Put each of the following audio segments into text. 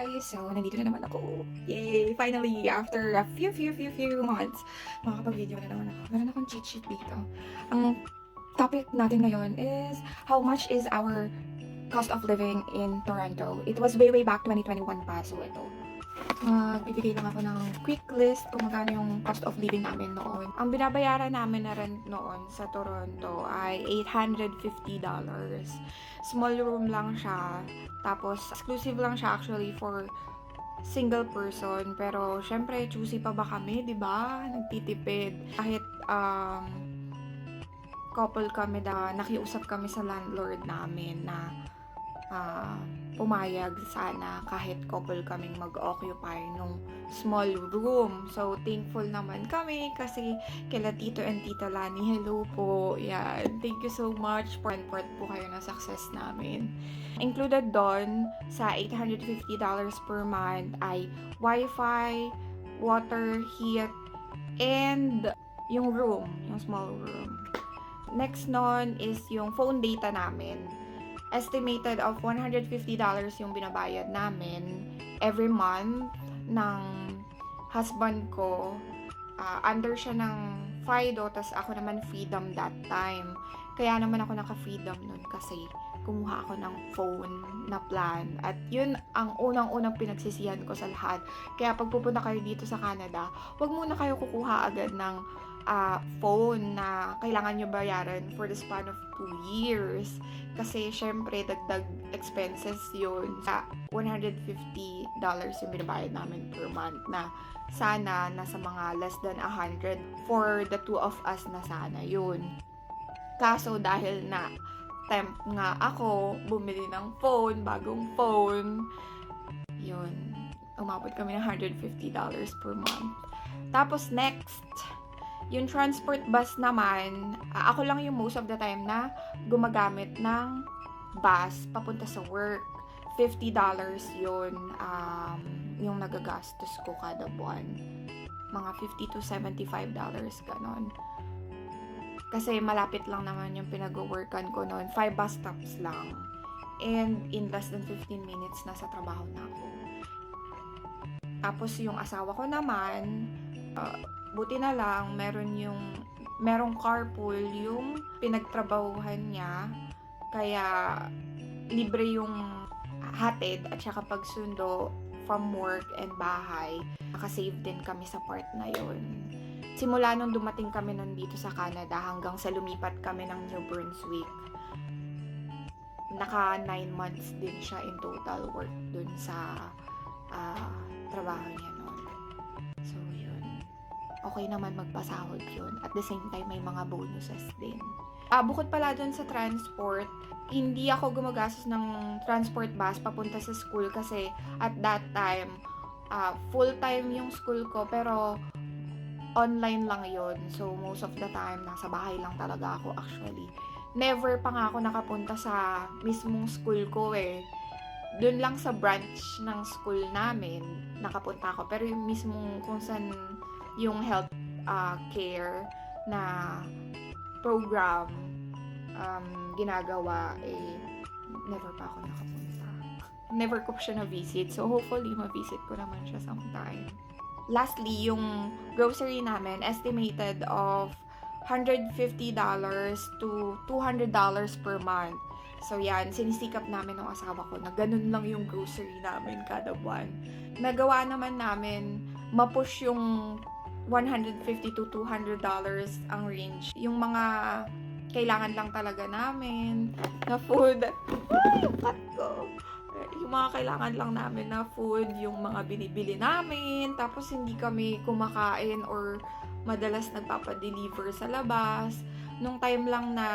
guys! So, nandito na naman ako. Yay! Finally, after a few months, makakapag-video na naman ako. Meron akong cheat sheet dito. Ang topic natin ngayon is how much is our cost of living in Toronto. It was way back 2021 pa. So, ito. Bibigay lang ako ng quick list kung magkano yung cost of living namin noon. Ang binabayaran namin na rent noon sa Toronto ay $850. Small room lang siya. Tapos, exclusive lang siya actually for single person. Pero, syempre, choosy pa ba kami, di ba? Nagtitipid. Kahit, couple kami na nakiusap kami sa landlord namin na pumayag sana kahit couple kaming mag-occupy nung small room. So, thankful naman kami kasi kila Tito and Tita Lani, hello po. Yan. Thank you so much. Part po kayo na success namin. Included doon sa $850 per month ay Wi-Fi, water, heat, and yung room, yung small room. Next nun is yung phone data namin. Estimated of $150 yung binabayad namin every month ng husband ko. Under siya ng Fido, tas ako naman Freedom that time. Kaya naman ako naka-Freedom nun kasi kumuha ako ng phone na plan. At yun ang unang-unang pinagsisihan ko sa lahat. Kaya pag pupunta kayo dito sa Canada, wag muna kayo kukuha agad ng phone na kailangan nyo bayaran for the span of 2 years. Kasi, syempre, dagdag expenses yun. Sa $150 yung binabayad namin per month na sana nasa mga less than 100 for the two of us na sana yun. Kaso, dahil na temp nga ako, bumili ng phone, bagong phone, yun, umabot kami ng $150 per month. Tapos, next, yung transport bus naman, ako lang yung most of the time na gumagamit ng bus papunta sa work. $50 yun yung nagagastos ko kada buwan. Mga $50 to $75, ganon. Kasi malapit lang naman yung pinag-workan ko noon. 5 bus stops lang. And in less than 15 minutes, nasa trabaho na ako. Tapos yung asawa ko naman, buti na lang, merong carpool yung pinagtrabahuhan niya. Kaya, libre yung hatid at saka pagsundo from work and bahay. Nakasave din kami sa part na yun. Simula nung dumating kami nandito sa Canada hanggang sa lumipat kami ng New Brunswick, naka 9 months din siya in total work dun sa trabaho niya noon. So, yun. Okay naman magpasahod yun. At the same time, may mga bonuses din. Bukod pala dun sa transport, hindi ako gumagastos ng transport bus papunta sa school kasi at that time, full-time yung school ko pero online lang yun. So, most of the time, nasa bahay lang talaga ako actually. Never pa nga ako nakapunta sa mismong school ko eh. Doon lang sa branch ng school namin nakapunta ako. Pero yung mismong kung saan yung health care na program ginagawa, never pa ako nakapunta. Never ko siya na-visit. So, hopefully, ma-visit ko naman siya sometime. Lastly, yung grocery namin, estimated of $150 to $200 per month. So, yan, sinisikap namin ng asawa ko na ganun lang yung grocery namin kada buwan. Nagawa naman namin mapush yung $150 to $200 ang range. Yung mga kailangan lang talaga namin na food. Cut ko. Yung mga kailangan lang namin na food, yung mga binibili namin. Tapos hindi kami kumakain or madalas nagpapadeliver sa labas. Nung time lang na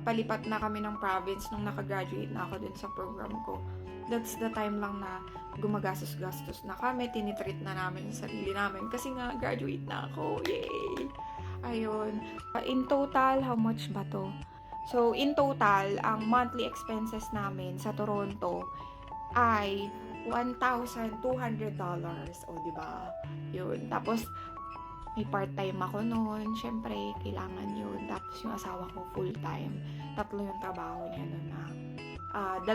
palipat na kami ng province, nung nakagraduate na ako dun sa program ko, that's the time lang na gumagastos-gastos na kami, tinitreat na namin sa sarili namin kasi nga graduate na ako. Yay! Ayun. In total, how much ba to? So, in total, ang monthly expenses namin sa Toronto ay $1,200. O, diba? Yun. Tapos, may part-time ako noon. Syempre, kailangan yun. Tapos, yung asawa ko full-time. 3 yung trabaho niya noon na. 2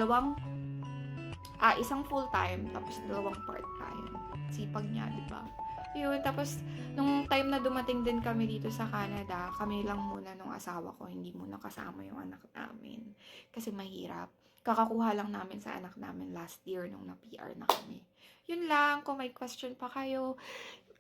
isang full-time, tapos dalawang part-time. Sipag niya, di ba? Yun, tapos, nung time na dumating din kami dito sa Canada, kami lang muna nung asawa ko, hindi muna kasama yung anak namin. Kasi mahirap. Kakakuha lang namin sa anak namin last year nung na-PR na kami. Yun lang, kung may question pa kayo,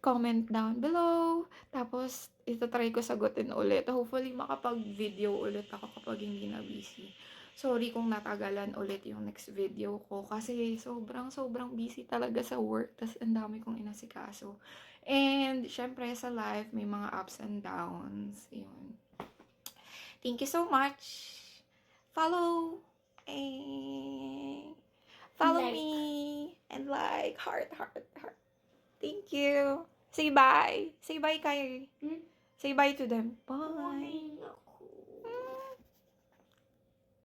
comment down below. Tapos, try ko sagutin ulit. Hopefully, makapag-video ulit ako kapag hindi na busy. Sorry kung natagalan ulit yung next video ko. Kasi sobrang busy talaga sa work. Tapos, ang dami kong inasikaso. And, syempre, sa life, may mga ups and downs. Yun. Thank you so much. Follow. Eh, follow Like. me. And like, heart. Thank you. Say bye. Say bye, Kyrie. Say bye to them. Bye.